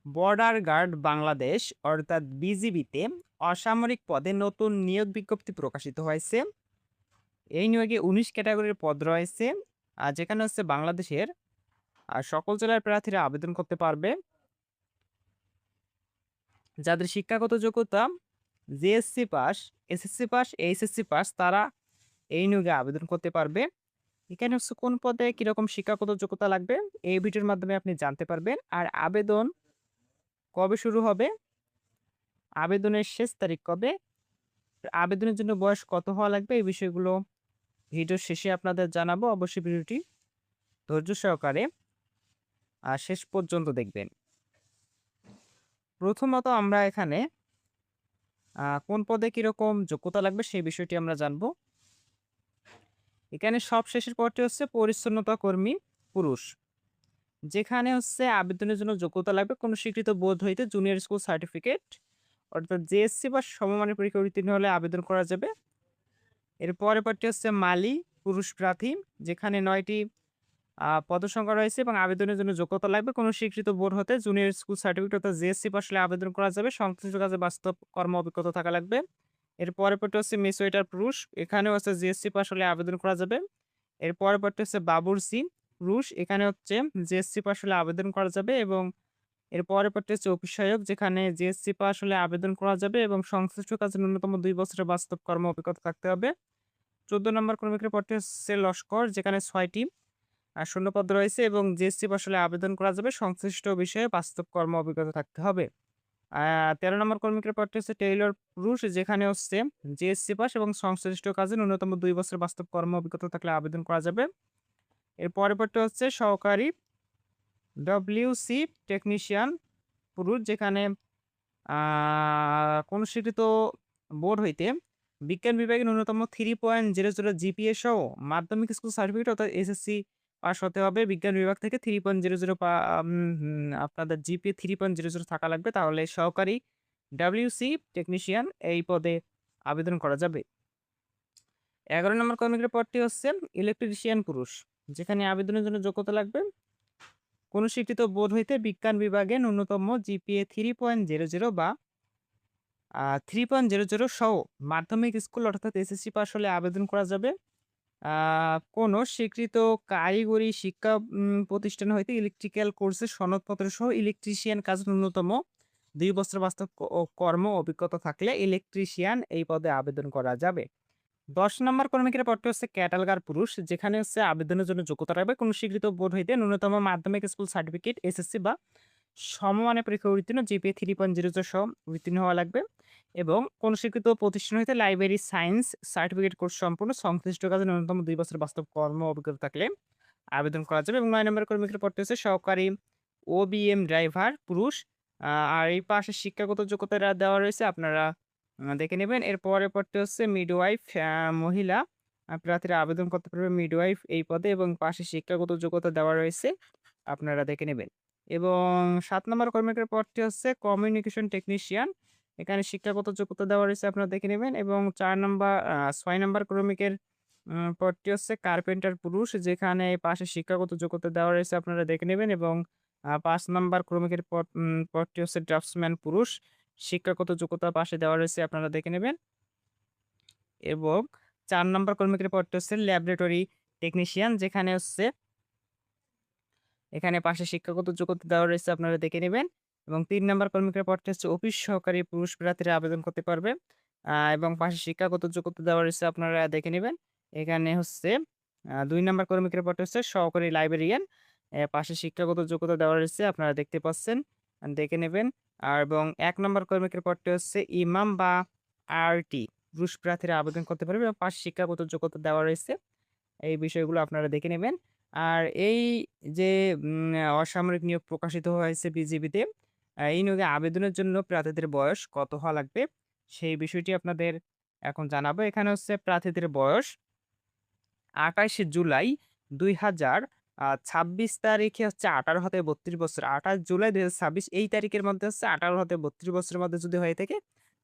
Border guard Bangladesh অর্থাৎ বিজিবিতে অসামরিক পদে নতুন নিয়োগ বিজ্ঞপ্তি প্রকাশিত হয়েছে। এই নিয়োগে ১৯ ক্যাটাগরির পদ রয়েছে। যেখানে হচ্ছে বাংলাদেশের সকল জেলার প্রার্থীরা আবেদন করতে পারবে। যাদের শিক্ষাগত যোগ্যতা JSC pass, SSC pass, HSC pass তারা এই নিয়োগে আবেদন করতে পারবে। এখানে হচ্ছে কোন পদে কিরকম শিক্ষাগত যোগ্যতা লাগবে এই ভিডিওর মাধ্যমে আপনি জানতে পারবেন। আর আবেদন কবে শুরু হবে, আবেদনের শেষ তারিখ কবে, আবেদনের জন্য বয়স কত হওয়া লাগবে এই বিষয়গুলো ভিডিওর শেষে আপনাদের জানাবো। অবশ্যই ভিডিওটি ধৈর্য সহকারে শেষ পর্যন্ত দেখবেন। প্রথমত আমরা এখানে কোন পদে কিরকম যোগ্যতা লাগবে সেই বিষয়টি আমরা জানবো। এখানে সব শেষের পদটি হচ্ছে পরিচ্ছন্নতা কর্মী পুরুষ, যেখানে হচ্ছে আবেদনের জন্য যোগ্যতা লাগবে কোনো স্বীকৃত বোর্ড হইতে জুনিয়র স্কুল সার্টিফিকেট অর্থাৎ জেএসসি বা সমমানের পরীক্ষা উত্তীর্ণ হলে আবেদন করা যাবে। এর পরের পদটি হচ্ছে মালি পুরুষ প্রার্থী, যেখানে ৯টি পদসংখ্যা রয়েছে এবং আবেদনের জন্য যোগ্যতা লাগবে কোনো স্বীকৃত বোর্ড হতে জুনিয়র স্কুল সার্টিফিকেট অর্থাৎ জেএসসি পাস হলে আবেদন করা যাবে। সংশ্লিষ্ট কাজে বাস্তব কর্ম অভিজ্ঞতা থাকা লাগবে। এর পরের পদটি হচ্ছে মেস ওয়েটার পুরুষ, এখানেও হচ্ছে জিএসসি পাস হলে আবেদন করা যাবে। এর পরের পদটি হচ্ছে বাবুর্চি পুরুষ, এখানে হচ্ছে জিএসসি পাস হলে আবেদন করা যাবে এবং এর পরের পদটি হচ্ছে অফিস সহায়ক, যেখানে জিএসসি পাস হলে আবেদন করা যাবে এবং সংশ্লিষ্ট কাজে ন্যূনতম ২ বছরের বাস্তব কর্ম অভিজ্ঞতা থাকতে হবে। ১৪ নম্বর কর্মীকের পদটি হচ্ছে লস্কর, যেখানে ৬টি শূন্যপদ রয়েছে এবং জিএসসি পাস হলে আবেদন করা যাবে। সংশ্লিষ্ট বিষয়ে বাস্তব কর্ম অভিজ্ঞতা থাকতে হবে। ১৩ নম্বর কর্মীকের পদটি হচ্ছে টেইলর পুরুষ, যেখানে হচ্ছে জিএসসি পাস এবং সংশ্লিষ্ট কাজে ন্যূনতম ২ বছর বাস্তব কর্ম অভিজ্ঞতা থাকলে আবেদন করা যাবে। এর পরের পদটি হচ্ছে সহকারী ডব্লিউসি টেকনিশিয়ান পুরুষ, যেখানে কোন স্বীকৃত বোর্ড হইতে বিজ্ঞান বিভাগে ন্যূনতম 3.00 জিপিএ সহ মাধ্যমিক স্কুল সার্টিফিকেট অর্থাৎ এসএসসি পাস হতে হবে। বিজ্ঞান বিভাগ থেকে 3.00 আপনাদের জিপিএ 3.00 থাকা লাগবে। তাহলে সহকারী ডাব্লিউসি টেকনিশিয়ান এই পদে আবেদন করা যাবে। ১১ নম্বর কর্মীদের পদটি হচ্ছে ইলেকট্রিশিয়ান পুরুষ, যেখানে আবেদনের জন্য যোগ্যতা লাগবে কোন স্বীকৃত বোর্ড হইতে বিজ্ঞান বিভাগে ন্যূনতম জিপিএ 3.00 বা 3.00 সহ মাধ্যমিক স্কুল অর্থাৎ এসএসসি পাস হলে আবেদন করা যাবে। আ কোন স্বীকৃত কারিগরি শিক্ষা প্রতিষ্ঠান হইতে ইলেকট্রিক্যাল কোর্সের সনদপত্র সহ ইলেকট্রিশিয়ান কাজে ন্যূনতম ২ বছর বাস্তব কর্ম অভিজ্ঞতা থাকলে ইলেকট্রিশিয়ান এই পদে আবেদন করা যাবে। ১০ নম্বর কর্মীকের পদটি হচ্ছে ক্যাটালগার পুরুষ, যেখানে হচ্ছে আবেদনের জন্য যোগ্যতা রাখবে কোন স্বীকৃত বোর্ড হইতে ন্যূনতম মাধ্যমিক স্কুল সার্টিফিকেট এসএসসি বা সমমানের পরীক্ষা উত্তীর্ণ জিপিএ 3.00 সহ উত্তীর্ণ হওয়া লাগবে এবং কোন স্বীকৃত প্রতিষ্ঠান হইতে লাইব্রেরি সায়েন্স সার্টিফিকেট কোর্স সম্পূর্ণ সংশ্লিষ্ট কাজে ন্যূনতম ২ বছর বাস্তব কর্ম অভিজ্ঞতা থাকলে আবেদন করা যাবে এবং ৯ নম্বর কর্মীকের পদটি হচ্ছে সহকারী ওবিএম ড্রাইভার পুরুষ। আর এই পাশে শিক্ষাগত যোগ্যতা দেওয়া রয়েছে, আপনারা দেখে নেবেন। এর পরের পদটি হচ্ছে মিডওয়াইফ মহিলা প্রার্থীরা আবেদন করতে পারবে মিডওয়াইফ এই পদে এবং পাশে শিক্ষাগত যোগ্যতা দেওয়া রয়েছে, আপনারা দেখে নেবেন। এবং ৭ নম্বর কর্মীকের পদটি হচ্ছে কমিউনিকেশন টেকনিশিয়ান, এখানে শিক্ষাগত যোগ্যতা দেওয়া রয়েছে, আপনারা দেখে নেবেন। এবং ৬ নম্বর ক্রমিকের পদটি হচ্ছে কার্পেন্টার পুরুষ, যেখানে পাশে শিক্ষাগত যোগ্যতা দেওয়া রয়েছে, আপনারা দেখে নেবেন। এবং ৫ নাম্বার ক্রমিকের পদটি হচ্ছে ড্রাফটসম্যান পুরুষ, শিক্ষাগত যোগ্যতা পাশে দেওয়া রয়েছে, আপনারা দেখে নেবেন। এবং ৪ নাম্বার কর্মীকের পদটি হচ্ছে ল্যাবরেটরি টেকনিশিয়ান, যেখানে হচ্ছে এখানে পাশে শিক্ষাগত যোগ্যতা দেওয়া রয়েছে, আপনারা দেখে নেবেন। এবং ৩ নাম্বার কর্মীকের পদটি হচ্ছে অফিস সহকারী পুরুষ প্রার্থীরা আবেদন করতে পারবে। এবং পাশে শিক্ষাগত যোগ্যতা দেওয়া রয়েছে, আপনারা দেখে নিবেন। এখানে হচ্ছে ২ নাম্বার কর্মীকের পদটি হচ্ছে সহকারী লাইব্রেরিয়ান। পাশে শিক্ষাগত যোগ্যতা দেওয়া রয়েছে, আপনারা দেখতে পাচ্ছেন, দেখে নেবেন। আর এবং ১ নাম্বার কর্মীকের পদটি হচ্ছে ইমাম বা আরটি পুরুষ প্রার্থীরা আবেদন করতে পারবে এবং পাশে শিক্ষাগত যোগ্যতা দেওয়া রয়েছে। এই বিষয়গুলো আপনারা দেখে নেবেন। আর এই যে অসামরিক নিয়োগ প্রকাশিত হয়েছে বিজিবিতে, এই নিয়োগে আবেদনের জন্য প্রার্থীদের বয়স কত হওয়া লাগবে সেই বিষয়টি আপনাদের এখন জানাবো। এখানে হচ্ছে প্রার্থীদের বয়স ২৮ জুলাই ২০২৬ তারিখে হচ্ছে ১৮ হতে ৩২ বছর। ২৮ জুলাই ২০২৬ এই তারিখের মধ্যে হচ্ছে ১৮ হতে ৩২ বছরের মধ্যে যদি হয়ে থাকে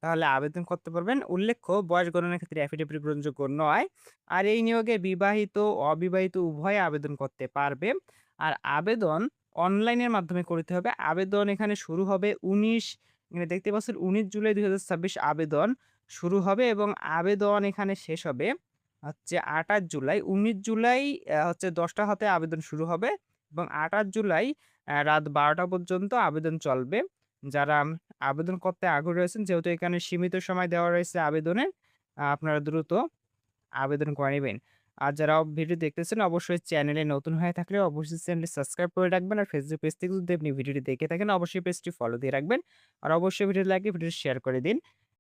তাহলে আবেদন করতে পারবেন। উল্লেখ্য বয়স গণনার ক্ষেত্রে এফিডেভিট গ্রহণযোগ্য নয়। আর এই নিয়োগে বিবাহিত, অবিবাহিত উভয়ে আবেদন করতে পারবে। আর আবেদন অনলাইনের মাধ্যমে করতে হবে। আবেদন এখানে শুরু হবে ১৯ এখানে দেখতে পাচ্ছেন ১৯ জুলাই ২০২৬ আবেদন শুরু হবে এবং আবেদন এখানে শেষ হবে হচ্ছে ২৮ জুলাই। ১৯ জুলাই হচ্ছে ১০ টা হতে আবেদন শুরু হবে এবং ২৮ জুলাই রাত ১২ টা পর্যন্ত আবেদন চলবে। যারা আবেদন করতে আগ্রহী রয়েছেন যেহেতু এখানে সীমিত সময় দেওয়া রয়েছে আবেদনের, আপনারা দ্রুত আবেদন করে নিবেন। আর যারা ভিডিও দেখতেছেন অবশ্যই চ্যানেলে নতুন হয়ে থাকলে অবশ্যই চ্যানেলটি সাবস্ক্রাইব করে রাখবেন। আর ফেসবুক পেজ থেকে যদি আপনি ভিডিওটি দেখে থাকেন অবশ্যই পেজটি ফলো দিয়ে রাখবেন। আর অবশ্যই ভিডিও লাইক দিয়ে ভিডিওটি শেয়ার করে দিন।